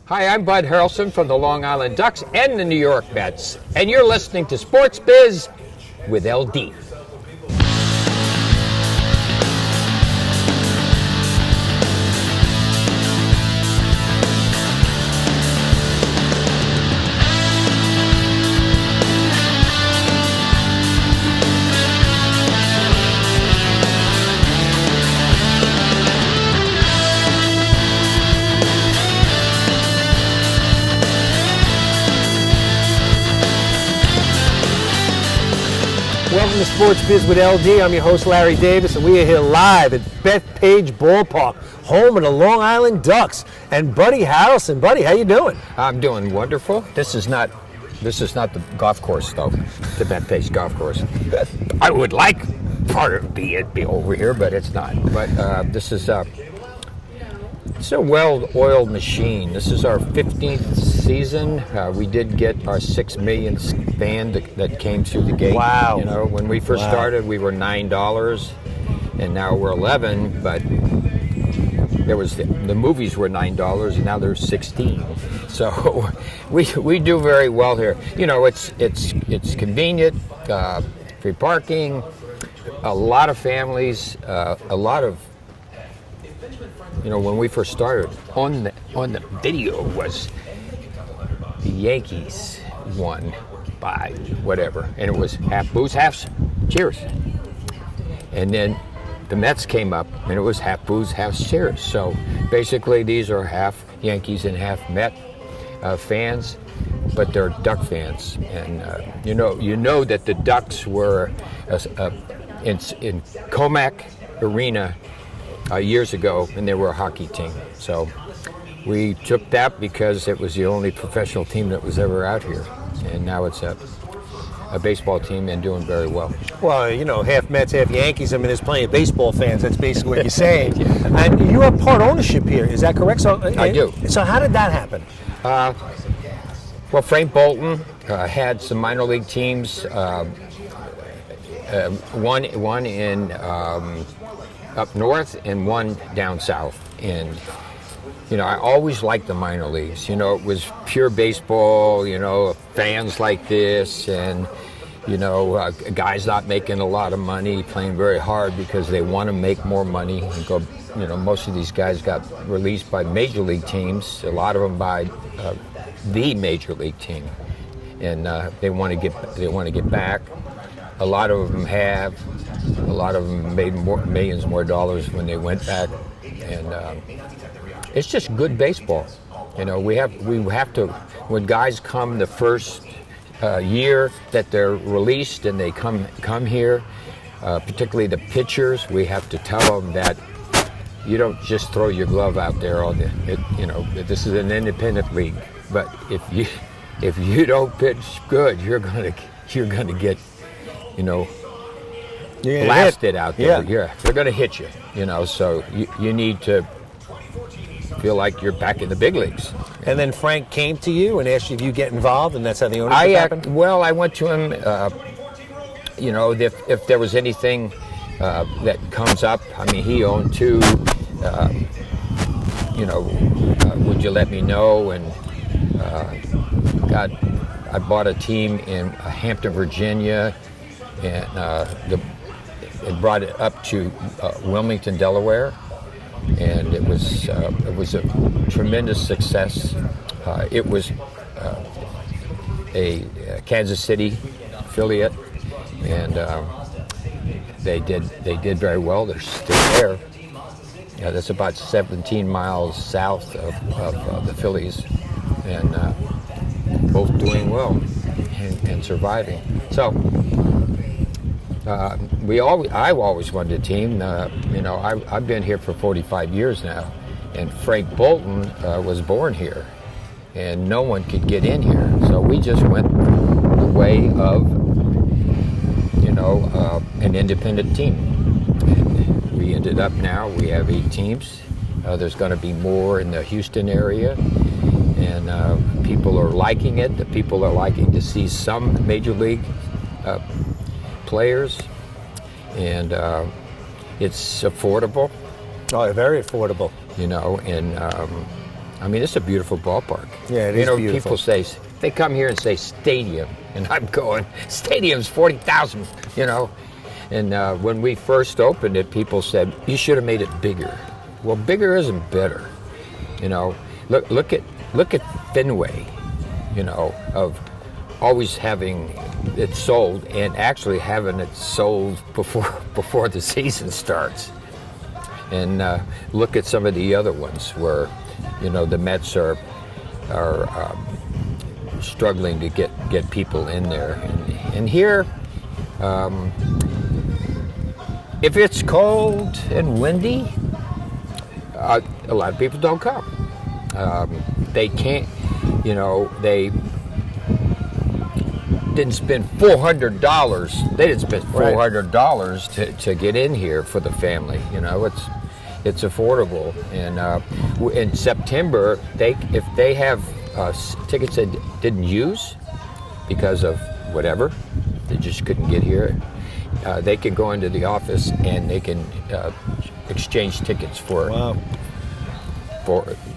Hi, I'm Bud Harrelson from the Long Island Ducks and the New York Mets, and you're listening to Sports Biz with LD. Welcome to Sports Biz with LD. I'm your host, Larry Davis, and we are here live at Bethpage Ballpark, home of the Long Island Ducks. And Buddy Harrelson. Buddy, how you doing? I'm doing wonderful. This is not the golf course, though, the Bethpage golf course. I would like part of it be over here, but it's not. But this is it's a well-oiled machine. This is our 15th season. We did get our 6 millionth fan that came through the gate. Wow. You know, when we first started, we were $9, and now we're $11. But there was the movies were $9, and now they're $16. So we do very well here. You know, it's convenient, free parking, a lot of families, a lot of. You know, when we first started, on the video was the Yankees won by whatever, and it was half booze, half cheers. And then the Mets came up, and it was half booze, half cheers. So basically, these are half Yankees and half Met fans, but they're Duck fans. And you know that the Ducks were in Comac Arena years ago, and they were a hockey team. So we took that because it was the only professional team that was ever out here, and now it's a baseball team and doing very well. Well, you know, half Mets, half Yankees. I mean, there's plenty of baseball fans. That's basically what you're saying. Yeah. And you have part ownership here. Is that correct? So I do. So how did that happen? Well, Frank Bolton had some minor league teams. One in up north and one down south. And, you know, I always liked the minor leagues. You know, it was pure baseball, you know, fans like this, and, you know, guys not making a lot of money, playing very hard because they want to make more money. And go, you know, most of these guys got released by major league teams, a lot of them by the major league team. And they want to get back. A lot of them have. A lot of them made millions more dollars when they went back, and it's just good baseball. You know, we have to, when guys come the first year that they're released and they come here, particularly the pitchers, we have to tell them that you don't just throw your glove out there all day. You know, this is an independent league, but if you don't pitch good, you're gonna get, you know, blasted out there. Yeah, they're going to hit you. You know, so you need to feel like you're back in the big leagues. And then Frank came to you and asked you if you get involved, and that's how the ownership happened? Well, I went to him, you know, if there was anything that comes up. I mean, he owned two, you know, would you let me know? And I bought a team in Hampton, Virginia, and it brought it up to Wilmington, Delaware, and it was a tremendous success. It was a Kansas City affiliate, and they did very well. They're still there. Yeah, that's about 17 miles south of the Phillies, and both doing well and surviving. So. I've always wanted a team. You know, I've been here for 45 years now, and Frank Bolton was born here, and no one could get in here. So we just went the way of, you know, an independent team. And we ended up now, we have 8 teams. There's going to be more in the Houston area, and people are liking it. The people are liking to see some major league players, and it's affordable. Oh, very affordable. You know, and I mean, it's a beautiful ballpark. Yeah, it you is know, beautiful. people say, they come here and say stadium, and I'm going, stadium's 40,000, you know. And when we first opened it, people said, you should have made it bigger. Well, bigger isn't better, you know. Look at Fenway, you know, of always having it sold and actually having it sold before the season starts. And look at some of the other ones where, you know, the Mets are struggling to get people in there. And here, if it's cold and windy, a lot of people don't come. They can't, you know, they didn't spend $400. They didn't spend $400 to get in here for the family. You know, it's affordable. And in September, if they have tickets that didn't use because of whatever, they just couldn't get here. They can go into the office and they can exchange tickets for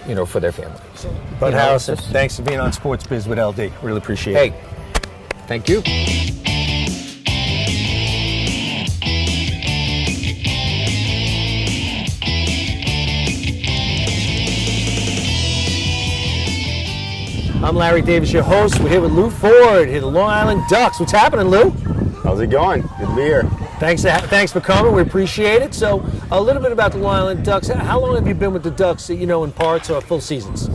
you know, for their family. Bud You know, Harrelson, thanks for being on Sports Biz with LD. Really appreciate it. Hey, thank you. I'm Larry Davis, your host. We're here with Lou Ford, here at the Long Island Ducks. What's happening, Lou? How's it going? Good to be here. Thanks for coming. We appreciate it. So, a little bit about the Long Island Ducks. How long have you been with the Ducks, you know, in parts or full seasons?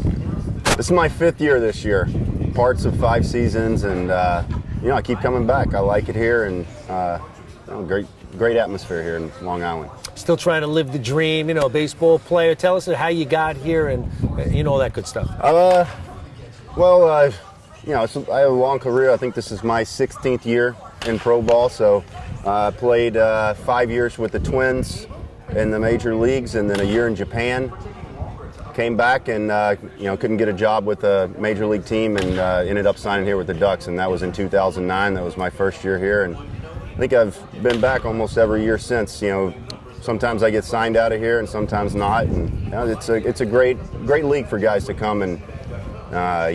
This is my 5th year this year. Parts of 5 seasons, and you know, I keep coming back. I like it here, and you know, great atmosphere here in Long Island. Still trying to live the dream, you know, baseball player. Tell us how you got here and, you know, all that good stuff. Well, you know, I have a long career. I think this is my 16th year in pro ball. So I played 5 years with the Twins in the major leagues, and then a year in Japan. Came back and you know, couldn't get a job with a major league team, and ended up signing here with the Ducks, and that was in 2009. That was my first year here, and I think I've been back almost every year since. You know, sometimes I get signed out of here, and sometimes not. And you know, it's a great league for guys to come and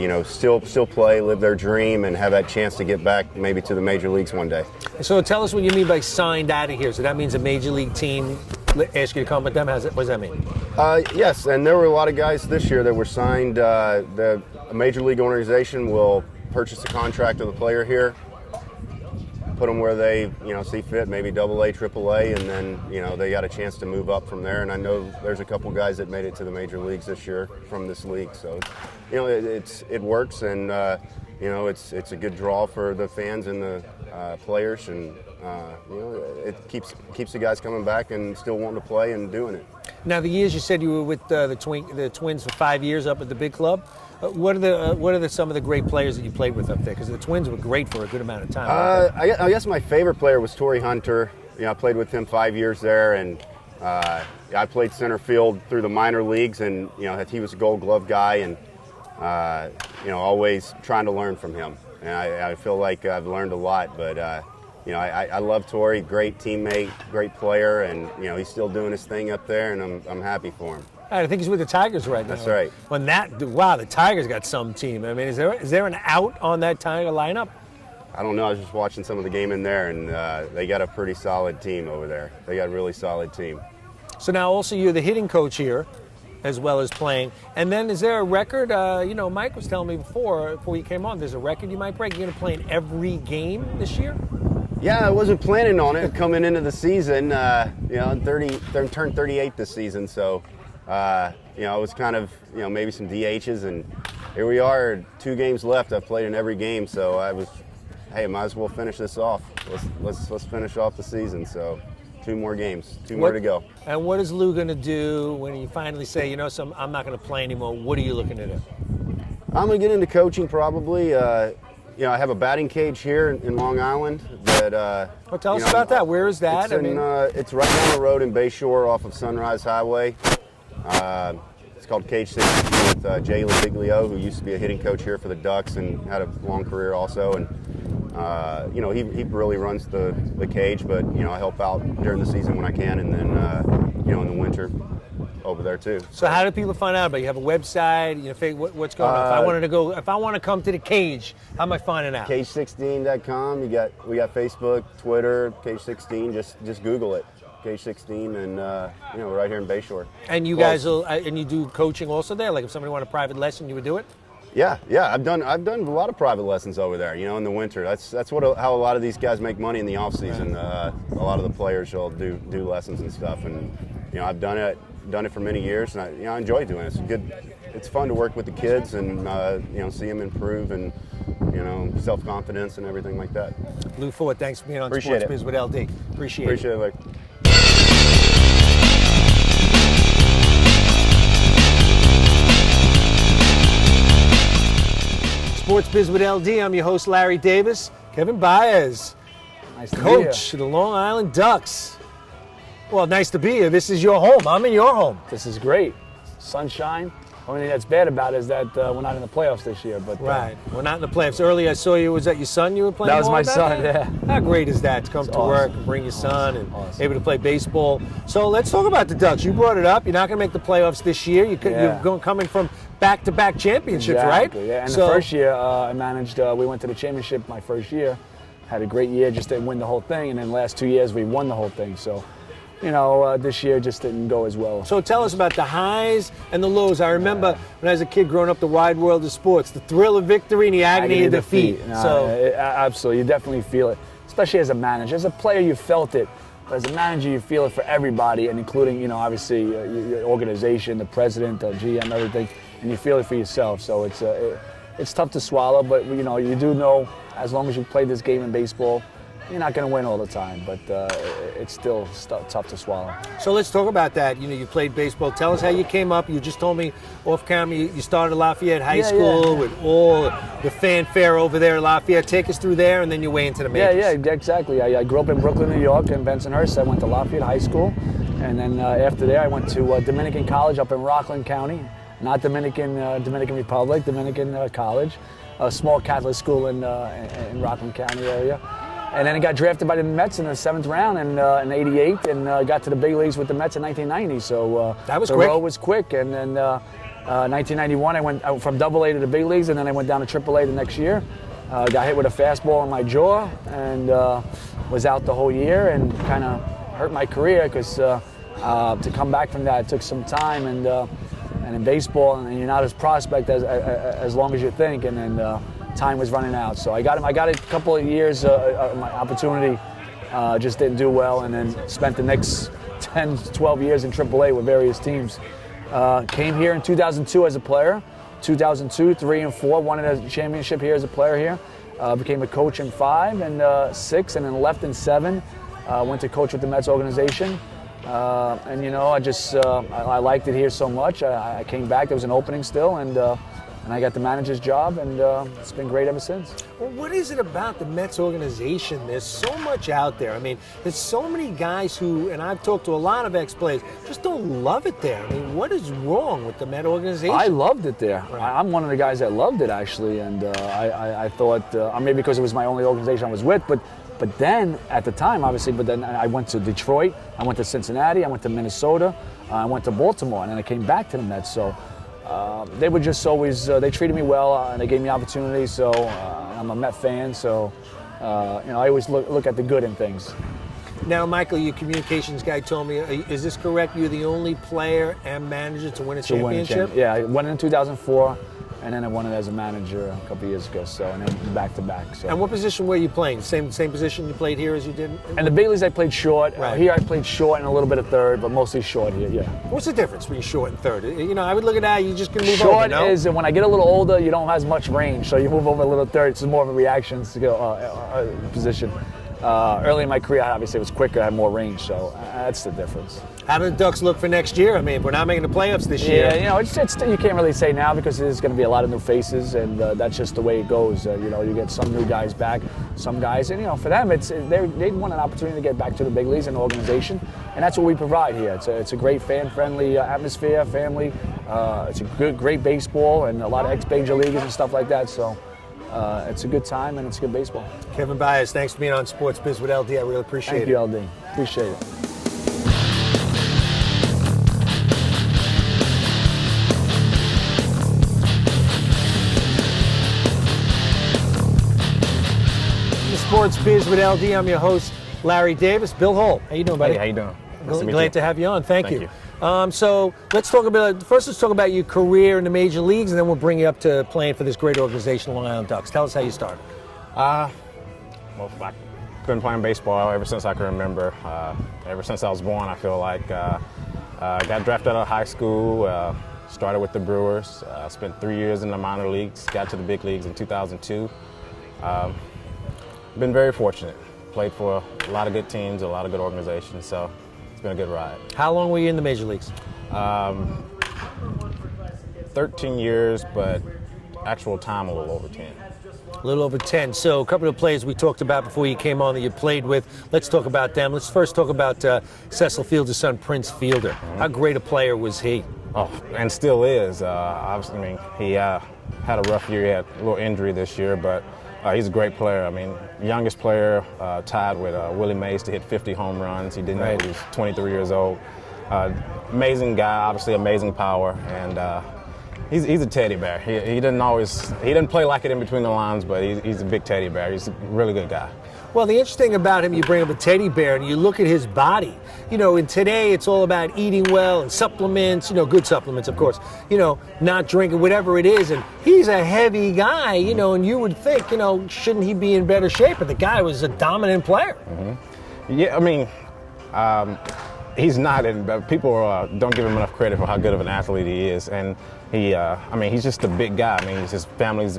you know, still play, live their dream, and have that chance to get back maybe to the major leagues one day. So tell us what you mean by signed out of here. So that means a major league team ask you to come with them? What does that mean? Yes, and there were a lot of guys this year that were signed. A major league organization will purchase a contract of the player here, put them where they, you know, see fit, maybe AA, AAA, and then, you know, they got a chance to move up from there. And I know there's a couple guys that made it to the major leagues this year from this league. So, you know, it works, and you know, it's a good draw for the fans and the players, and you know, it keeps the guys coming back and still wanting to play and doing it. Now, the years you said you were with the Twins for 5 years up at the big club. What are some of the great players that you played with up there? Because the Twins were great for a good amount of time. I guess my favorite player was Torrey Hunter. You know, I played with him 5 years there, and I played center field through the minor leagues, and you know, he was a Gold Glove guy, and you know, always trying to learn from him. And I feel like I've learned a lot, but you know, I love Torrey, great teammate, great player, and you know, he's still doing his thing up there, and I'm happy for him. I think he's with the Tigers right now. That's right. Wow, the Tigers got some team. I mean, is there an out on that Tiger lineup? I don't know. I was just watching some of the game in there, and they got a pretty solid team over there. They got a really solid team. So now also you're the hitting coach here, as well as playing. And then is there a record? You know, Mike was telling me before you came on, there's a record you might break. You're going to play in every game this year? Yeah, I wasn't planning on it coming into the season. You know, I'm turned 38 this season, so you know, it was kind of, you know, maybe some DHs, and here we are, 2 games left. I've played in every game, so I was, hey, might as well finish this off. Let's finish off the season. So 2 more games, 2 more to go. And what is Lou going to do when you finally say, you know, I'm not going to play anymore? What are you looking to do? I'm going to get into coaching probably. You know, I have a batting cage here in Long Island that. Well, tell us you know, about that. Where is that? It's right down the road in Bayshore off of Sunrise Highway. It's called Cage 60 with Jay Labiglio, who used to be a hitting coach here for the Ducks and had a long career also. And you know, he really runs the cage, but you know, I help out during the season when I can, and then you know, in the winter, over there too. So how do people find out about you? You have a website? What's going on? If I want to come to the cage, how am I finding out? Cage16.com. We got Facebook, Twitter, Cage16. Just Google it, Cage16, and we're right here in Bayshore. And you guys and you do coaching also there? Like if somebody wanted a private lesson, you would do it? Yeah. I've done a lot of private lessons over there. In the winter. That's how a lot of these guys make money in the off season. A lot of the players will do lessons and stuff, and I've done it for many years, and I enjoy doing it. It's good. It's fun to work with the kids and see them improve and self-confidence and everything like that. Lou Ford, thanks for being on Appreciate Sports Biz with LD. Appreciate it. Like. Sports Biz with LD. I'm your host, Larry Davis. Kevin Baez, Nice to coach of the Long Island Ducks. Well, nice to be here. This is your home. I'm in your home. This is great. Sunshine. Only thing that's bad about it is that we're not in the playoffs this year. But Right. We're not in the playoffs. Earlier I saw you. Was that your son you were playing That was ball my with son, there? yeah. How great is that to come to work and bring your son and able to play baseball? So let's talk about the Ducks. You brought it up. You're not going to make the playoffs this year. You're coming from back-to-back championships, right? Yeah, and so, the first year I managed, we went to the championship my first year. Had a great year, just didn't win the whole thing. And then the last 2 years we won the whole thing. So, this year just didn't go as well. So tell us about the highs and the lows. I remember when I was a kid growing up, the wide world of sports, the thrill of victory and the agony of defeat. Absolutely, you definitely feel it, especially as a manager. As a player, you felt it. But as a manager, you feel it for everybody, and including, obviously your organization, the president, the GM, everything, and you feel it for yourself. So it's tough to swallow, but you do know as long as you play this game in baseball, you're not going to win all the time, but it's still tough to swallow. So let's talk about that. You played baseball. Tell us how you came up. You just told me off camera you started Lafayette High School with all the fanfare over there at Lafayette. Take us through there, and then your way into the majors. Yeah, exactly. I grew up in Brooklyn, New York, in Bensonhurst. I went to Lafayette High School, and then after there I went to Dominican College up in Rockland County, not Dominican Republic, Dominican College, a small Catholic school in Rockland County area. And then I got drafted by the Mets in the 7th round in '88, and got to the big leagues with the Mets in 1990. So that was the quick. road was quick. And then 1991, I went from AA to the big leagues, and then I went down to AAA the next year. Got hit with a fastball in my jaw, and was out the whole year, and kind of hurt my career because to come back from that it took some time, and in baseball, and you're not as prospect as long as you think, and then. Time was running out, so I got a couple of years, my opportunity, just didn't do well, and then spent the next 10, 12 years in AAA with various teams. Came here in 2002 as a player, 2002, 3 and 4, won a championship here as a player here. Became a coach in 5 and 6, and then left in 7. Went to coach with the Mets organization. And I liked it here so much. I came back, there was an opening still, and I got the manager's job, and it's been great ever since. Well, what is it about the Mets organization? There's so much out there. I mean, there's so many guys who, and I've talked to a lot of ex-players, just don't love it there. I mean, what is wrong with the Met organization? I loved it there. Right. I'm one of the guys that loved it, actually, and I thought, maybe because it was my only organization I was with, but then, at the time, obviously, but then I went to Detroit, I went to Cincinnati, I went to Minnesota, I went to Baltimore, and then I came back to the Mets. So they were just always, they treated me well, and they gave me opportunities, so I'm a Met fan, so I always look at the good in things. Now, Michael, your communications guy told me, is this correct? You're the only player and manager to win a championship? Yeah, I won it in 2004. And then I won it as a manager a couple years ago, so, and then back to back. So. And what position were you playing? Same position you played here as you did? And the big leagues I played short. Right. Here I played short and a little bit of third, but mostly short here, yeah. What's the difference between short and third? I would look at that, you just can move short over, no? is, when I get a little older, you don't have as much range, so you move over a little third. It's more of a reaction to go position. Early in my career, obviously, it was quicker, I had more range, so that's the difference. How do the Ducks look for next year? I mean, we're not making the playoffs this year. Yeah, it's you can't really say now because there's going to be a lot of new faces, and that's just the way it goes. You get some new guys back, some guys, and for them, they want an opportunity to get back to the big leagues and the organization, and that's what we provide here. It's a great fan-friendly atmosphere, family. It's a great baseball, and a lot of ex-major leaguers and stuff like that. So. It's a good time, and it's good baseball. Kevin Baez, thanks for being on Sports Biz with LD. I really appreciate it. Thank you, LD. Appreciate it. Sports Biz with LD. I'm your host, Larry Davis. Bill Hall, how you doing, buddy? Hey, how you doing? Nice to meet Glad you. to have you on. Thank Thank you. So let's talk about your career in the major leagues, and then we'll bring you up to playing for this great organization, Long Island Ducks. Tell us how you started. Well, I've been playing baseball ever since I can remember. Ever since I was born, I feel like. Got drafted out of high school, started with the Brewers, spent 3 years in the minor leagues, got to the big leagues in 2002. Been very fortunate. Played for a lot of good teams, a lot of good organizations, so it's been a good ride. How long were you in the major leagues? 13 years, but actual time a little over 10. A little over 10. So a couple of players we talked about before you came on that you played with. Let's talk about them. Let's first talk about Cecil Fielder's son, Prince Fielder. Mm-hmm. How great a player was he? Oh, and still is. Obviously, I mean, he had a rough year. He had a little injury this year, but he's a great player. I mean, youngest player tied with Willie Mays to hit 50 home runs. He didn't know he was 23 years old. Amazing guy, obviously amazing power, and he's a teddy bear. He didn't play like it in between the lines, but he's a big teddy bear. He's a really good guy. Well, the interesting thing about him, you bring up a teddy bear and you look at his body. You know, and today it's all about eating well and supplements, good supplements, of course, not drinking, whatever it is. And he's a heavy guy, and you would think, shouldn't he be in better shape? But the guy was a dominant player. Mm-hmm. Yeah, I mean, he's not, but people don't give him enough credit for how good of an athlete he is. And he's just a big guy. I mean, his family's,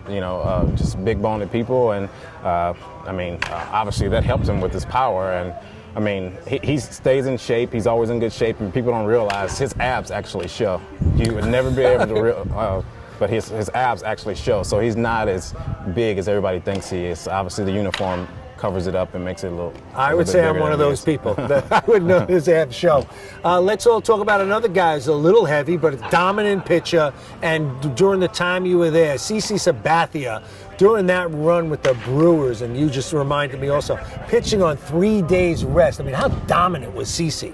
just big-boned people. And, obviously that helps him with his power. And, I mean, he stays in shape. He's always in good shape. And people don't realize his abs actually show. You would never be able to but his abs actually show. So he's not as big as everybody thinks he is. Obviously, the uniform covers it up and makes it a little. I would say I'm one of those people that I would know his abs show. Let's all talk about another guy who's a little heavy, but a dominant pitcher. And during the time you were there, CC Sabathia, during that run with the Brewers, and you just reminded me also, pitching on 3 days rest. I mean, how dominant was CC?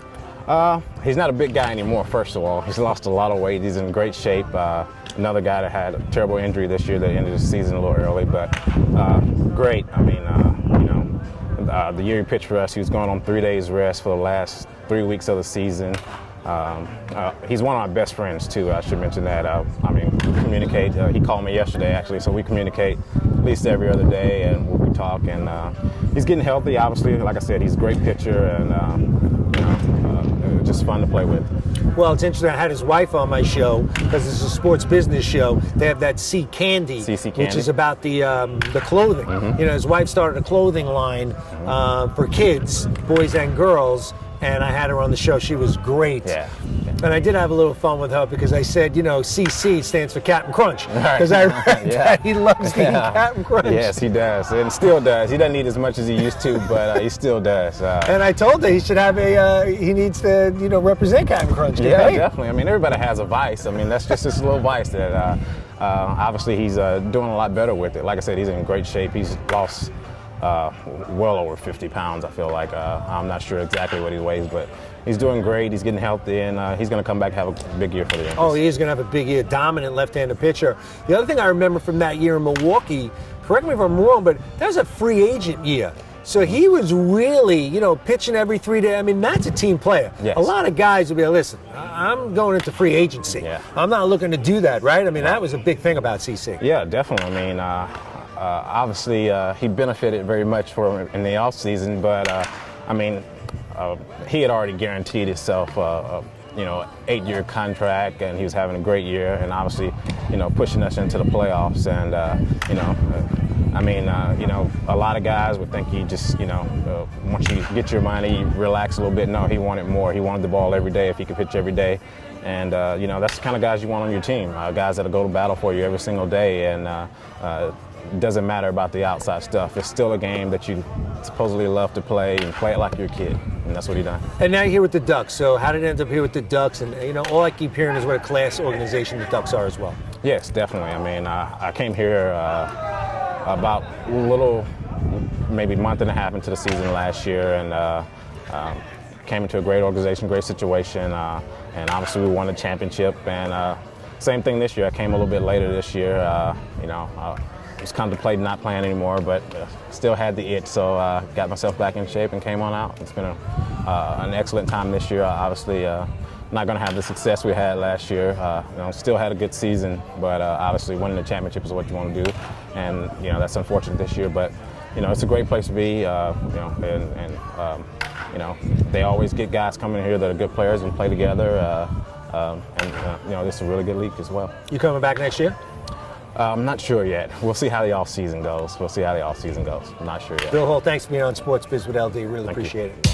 He's not a big guy anymore, first of all. He's lost a lot of weight. He's in great shape. Another guy that had a terrible injury this year that ended the season a little early, but great. I mean, the year he pitched for us, he was going on 3 days rest for the last 3 weeks of the season. He's one of my best friends, too. I should mention that. We communicate. He called me yesterday, actually, so we communicate at least every other day, and we talk. And he's getting healthy, obviously. Like I said, he's a great pitcher, and just fun to play with. Well, it's interesting. I had his wife on my show because it's a sports business show. They have that CC Candy, which is about the clothing. Mm-hmm. His wife started a clothing line for kids, boys and girls, and I had her on the show. She was great. Yeah. And I did have a little fun with her because I said, CC stands for Captain Crunch. Because I read that he loves the Captain Crunch. Yes, he does. And still does. He doesn't eat as much as he used to, but he still does. And I told her he should have he needs to, represent Captain Crunch. Yeah, definitely. I mean, everybody has a vice. I mean, that's just this little vice that obviously he's doing a lot better with it. Like I said, he's in great shape. He's lost well over 50 pounds, I feel like. I'm not sure exactly what he weighs, but he's doing great. He's getting healthy, and he's going to come back and have a big year for the Yankees. Oh, he is going to have a big year. Dominant left-handed pitcher. The other thing I remember from that year in Milwaukee, correct me if I'm wrong, but that was a free agent year. So he was really, pitching every 3 days. I mean, that's a team player. Yes. A lot of guys would be like, listen, I'm going into free agency. Yeah. I'm not looking to do that, right? I mean, that was a big thing about CC. Yeah, definitely. I mean, obviously, he benefited very much in the offseason, but he had already guaranteed himself a 8-year contract, and he was having a great year, and obviously, pushing us into the playoffs. And a lot of guys would think he just, once you get your money, relax a little bit. No, he wanted more. He wanted the ball every day if he could pitch every day. And, that's the kind of guys you want on your team, guys that'll go to battle for you every single day. And it doesn't matter about the outside stuff. It's still a game that you supposedly love to play and play it like you're a kid. And that's what he done. And now you're here with the Ducks. So how did it end up here with the Ducks? And, all I keep hearing is what a class organization the Ducks are as well. Yes, definitely. I mean, I came here about a little, maybe month and a half into the season last year, and came into a great organization, great situation, and obviously we won the championship. And same thing this year. I came a little bit later this year. was contemplating not playing anymore, but still had the itch, so got myself back in shape and came on out. It's been an excellent time this year. Obviously, not going to have the success we had last year. Still had a good season, but obviously winning the championship is what you want to do, and that's unfortunate this year. But it's a great place to be. They always get guys coming here that are good players and play together. This is a really good league as well. You coming back next year? I'm not sure yet. We'll see how the offseason goes. I'm not sure yet. Bill Hall, thanks for being on Sports Biz with LD. Really Thank appreciate you. it.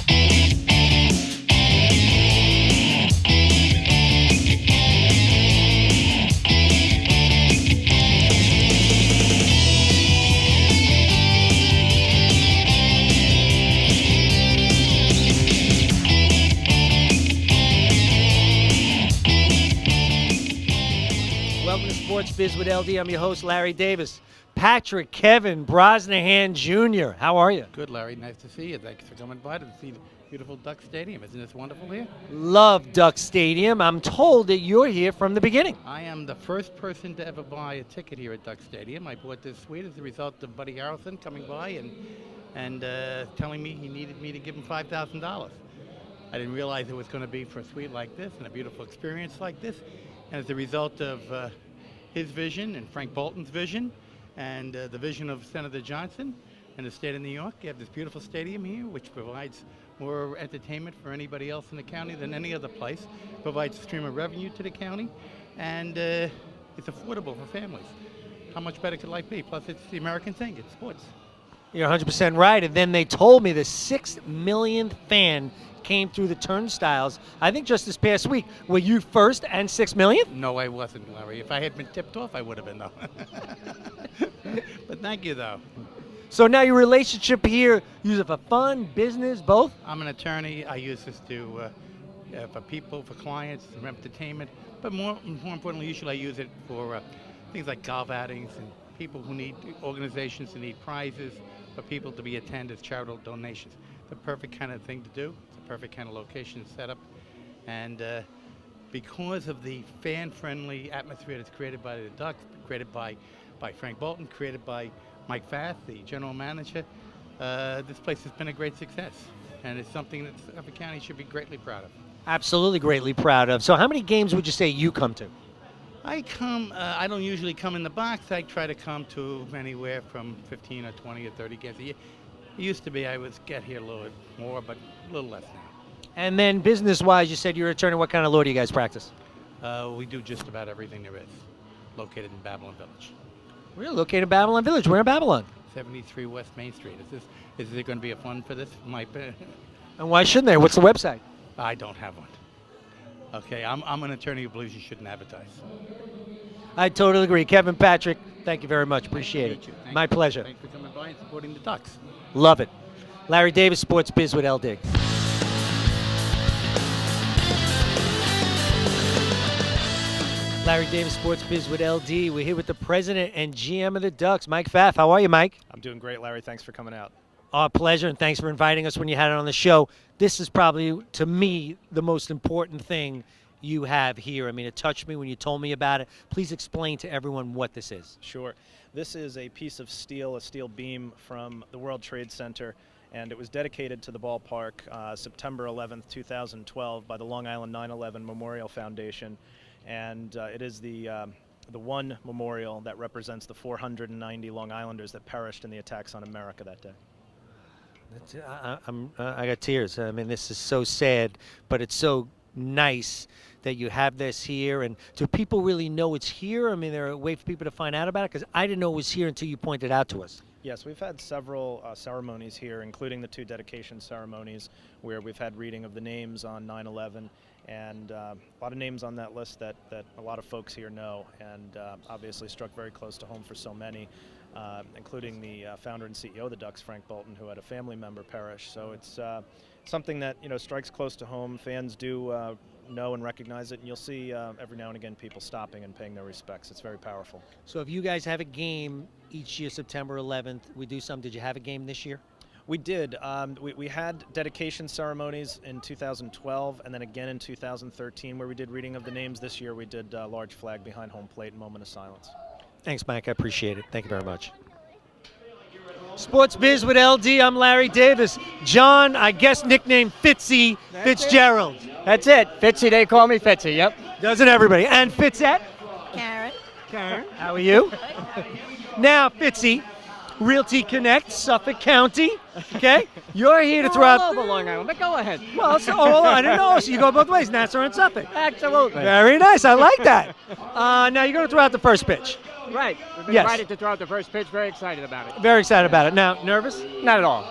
Welcome to Sports Biz with LD. I'm your host, Larry Davis. Patrick Kevin Brosnahan Jr. How are you? Good, Larry. Nice to see you. Thanks for coming by to see the beautiful Duck Stadium. Isn't this wonderful here? Love Duck Stadium. I'm told that you're here from the beginning. I am the first person to ever buy a ticket here at Duck Stadium. I bought this suite as a result of Buddy Harrelson coming by and telling me he needed me to give him $5,000. I didn't realize it was going to be for a suite like this and a beautiful experience like this. And as a result of his vision and Frank Bolton's vision and the vision of Senator Johnson and the state of New York, you have this beautiful stadium here, which provides more entertainment for anybody else in the county than any other place, provides a stream of revenue to the county, and it's affordable for families. How much better could life be? Plus, it's the American thing. It's sports. You're 100% right. And then they told me the 6 millionth fan came through the turnstiles, I think just this past week. Were you first and 6 millionth? No, I wasn't, Larry. If I had been tipped off, I would have been, though. But thank you, though. So now your relationship here, use it for fun, business, both? I'm an attorney. I use this for people, for clients, for entertainment. But more importantly, usually I use it for things like golf outings and people who need, organizations who need prizes, for people to be attended as charitable donations. The perfect kind of thing to do. It's a perfect kind of location setup. And because of the fan-friendly atmosphere that's created by the Ducks, created by Frank Bolton, created by Mike Fath, the general manager, this place has been a great success. And it's something that Suffolk County should be greatly proud of. Absolutely greatly proud of. So how many games would you say you come to? I don't usually come in the box. I try to come to anywhere from 15 or 20 or 30 games a year. It used to be I would get here a little bit more, but a little less now. And then business-wise, you said you're an attorney. What kind of law do you guys practice? We do just about everything there is, located in Babylon Village. We're located in Babylon Village. We're in Babylon. 73 West Main Street. Is there going to be a fun for this? And why shouldn't there? What's the website? I don't have one. Okay, I'm an attorney who believes you shouldn't advertise. I totally agree. Kevin Patrick, thank you very much. Appreciate it. Thank My you. pleasure. Thanks for coming by and supporting the Ducks. Love it. Larry Davis, Sports Biz with LD. Larry Davis, Sports Biz with LD. We're here with the president and GM of the Ducks, Mike Fath. How are you, Mike? I'm doing great, Larry. Thanks for coming out. Our pleasure, and thanks for inviting us when you had it on the show. This is probably, to me, the most important thing you have here. I mean, it touched me when you told me about it. Please explain to everyone what this is. Sure. This is a piece of steel, a steel beam from the World Trade Center, and it was dedicated to the ballpark September 11th, 2012 by the Long Island 9/11 Memorial Foundation. And it is the one memorial that represents the 490 Long Islanders that perished in the attacks on America that day. I got tears. I mean, this is so sad, but it's so nice that you have this here. And do people really know it's here? I mean, there are a way for people to find out about it? Because I didn't know it was here until you pointed out to us. Yes, we've had several ceremonies here, including the 2 dedication ceremonies where we've had reading of the names on 9/11, and a lot of names on that list that a lot of folks here know, and obviously struck very close to home for so many, including the founder and CEO of the Ducks, Frank Bolton, who had a family member perish. So it's something that strikes close to home. Fans do know and recognize it, and you'll see every now and again people stopping and paying their respects. It's very powerful. So if you guys have a game each year, September 11th, we do something. Did you have a game this year? We did. We had dedication ceremonies in 2012 and then again in 2013 where we did reading of the names. This year we did large flag behind home plate and moment of silence. Thanks, Mike. I appreciate it. Thank you very much. Sports Biz with LD. I'm Larry Davis. John, I guess nickname Fitzy Fitzgerald. That's it. Fitzy, they call me Fitzy, yep. Doesn't everybody? And Fitzette? Karen. Karen, how are you? Now, Fitzy, Realty Connect, Suffolk County. Okay? You're here to throw All out. over Long Island, but go ahead. Well, so, I didn't know. So you go both ways, Nassau and Suffolk. Absolutely. Very nice. I like that. Now you're going to throw out the first pitch. Right. We've been Yes. invited to throw out the first pitch. Very excited about it. Very excited about it. Now, nervous? Not at all.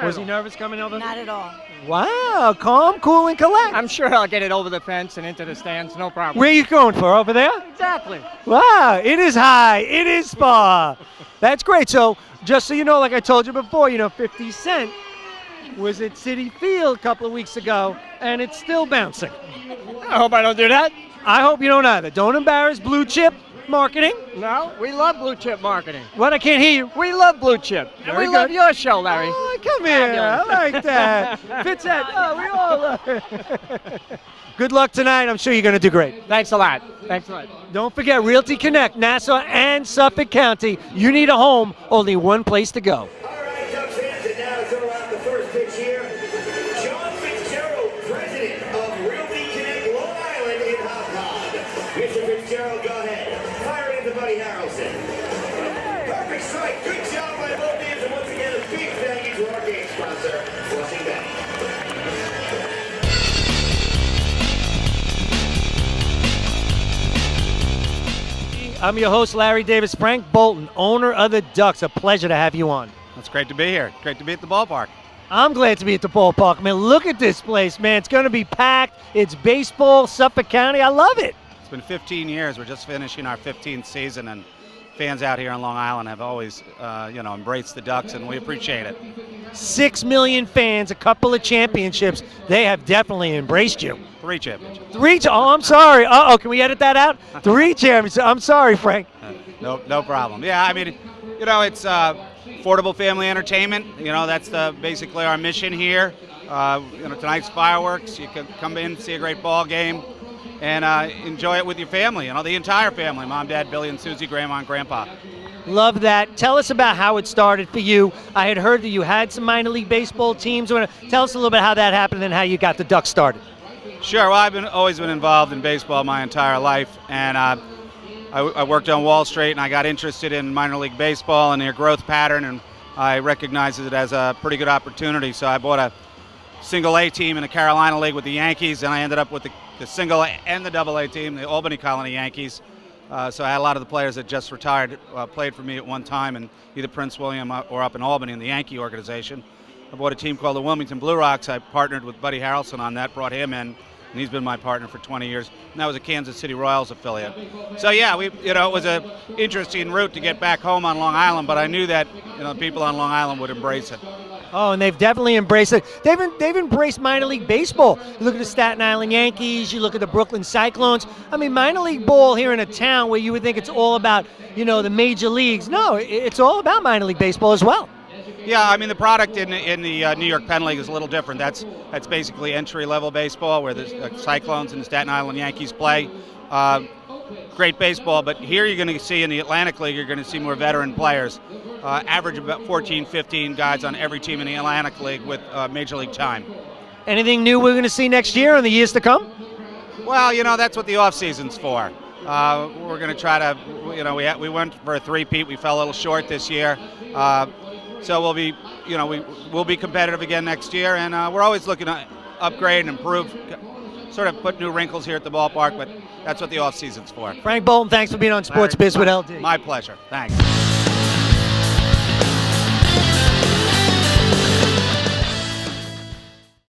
Was he nervous coming over? Not at all. Wow, calm, cool, and collect. I'm sure I'll get it over the fence and into the stands, no problem. Where are you going for? Over there? Exactly. Wow, it is high. It is far. That's great. So, just so you know, like I told you before, 50 Cent was at Citi Field a couple of weeks ago, and it's still bouncing. I hope I don't do that. I hope you don't either. Don't embarrass Blue Chip Marketing. No, we love blue chip marketing. What? I can't hear you. We love blue chip. And Very we love good. your show, Larry. Oh, come here. I like that. Fitzette. Oh, we all love it. Good luck tonight. I'm sure you're going to do great. Thanks a lot. Thanks a lot. Don't forget, Realty Connect, Nassau and Suffolk County. You need a home, only one place to go. All right, Ducks fans, and now throw out the first pitch here. John Fitzgerald, president of Realty Connect Long Island in Hop Hog. Mr. Fitzgerald, go ahead. Fire into Buddy Harrelson. Perfect strike. Good job by both teams. And once again, a big thank you to our game sponsor, Flushing Bank. I'm your host, Larry Davis. Frank Bolton, owner of the Ducks. A pleasure to have you on. It's great to be here. Great to be at the ballpark. I'm glad to be at the ballpark. Man, look at this place, man. It's going to be packed. It's baseball, Suffolk County. I love it. It's been 15 years. We're just finishing our 15th season, and fans out here on Long Island have always, embraced the Ducks, and we appreciate it. 6 million fans, a couple of championships. They have definitely embraced you. 3 championships. Oh, I'm sorry. Uh-oh, can we edit that out? 3 championships. I'm sorry, Frank. No problem. Yeah, I mean, it's affordable family entertainment. That's basically our mission here. Tonight's fireworks. You can come in, see a great ball game, and enjoy it with your family. The entire family: Mom, Dad, Billy, and Susie, Grandma, and Grandpa. Love that. Tell us about how it started for you. I had heard that you had some minor league baseball teams. Tell us a little bit how that happened and how you got the Ducks started. Sure. Well, I've always been involved in baseball my entire life, and I worked on Wall Street, and I got interested in minor league baseball and their growth pattern, and I recognized it as a pretty good opportunity. So I bought a single A team in the Carolina League with the Yankees, and I ended up with the single A and the double A team, the Albany Colony Yankees. So I had a lot of the players that just retired played for me at one time, in either Prince William or up in Albany in the Yankee organization. I bought a team called the Wilmington Blue Rocks. I partnered with Buddy Harrelson on that, brought him in, and he's been my partner for 20 years. And that was a Kansas City Royals affiliate. So yeah, it was an interesting route to get back home on Long Island, but I knew that people on Long Island would embrace it. Oh, and they've definitely embraced it. They've embraced minor league baseball. You look at the Staten Island Yankees, you look at the Brooklyn Cyclones. I mean, minor league ball here in a town where you would think it's all about, the major leagues. No, it's all about minor league baseball as well. Yeah, I mean, the product in the New York Penn League is a little different. That's basically entry-level baseball where the Cyclones and the Staten Island Yankees play. Great baseball, but here you're going to see in the Atlantic League, you're going to see more veteran players. Average about 14, 15 guys on every team in the Atlantic League with Major League time. Anything new we're going to see next year in the years to come? Well, that's what the off-season's for. We're going to try to, we went for a three-peat. We fell a little short this year. So we'll be, we'll be competitive again next year, and we're always looking to upgrade and improve, sort of put new wrinkles here at the ballpark, but that's what the off-season's for. Frank Bolton, thanks for being on Sports Biz with LD. My pleasure. Thanks.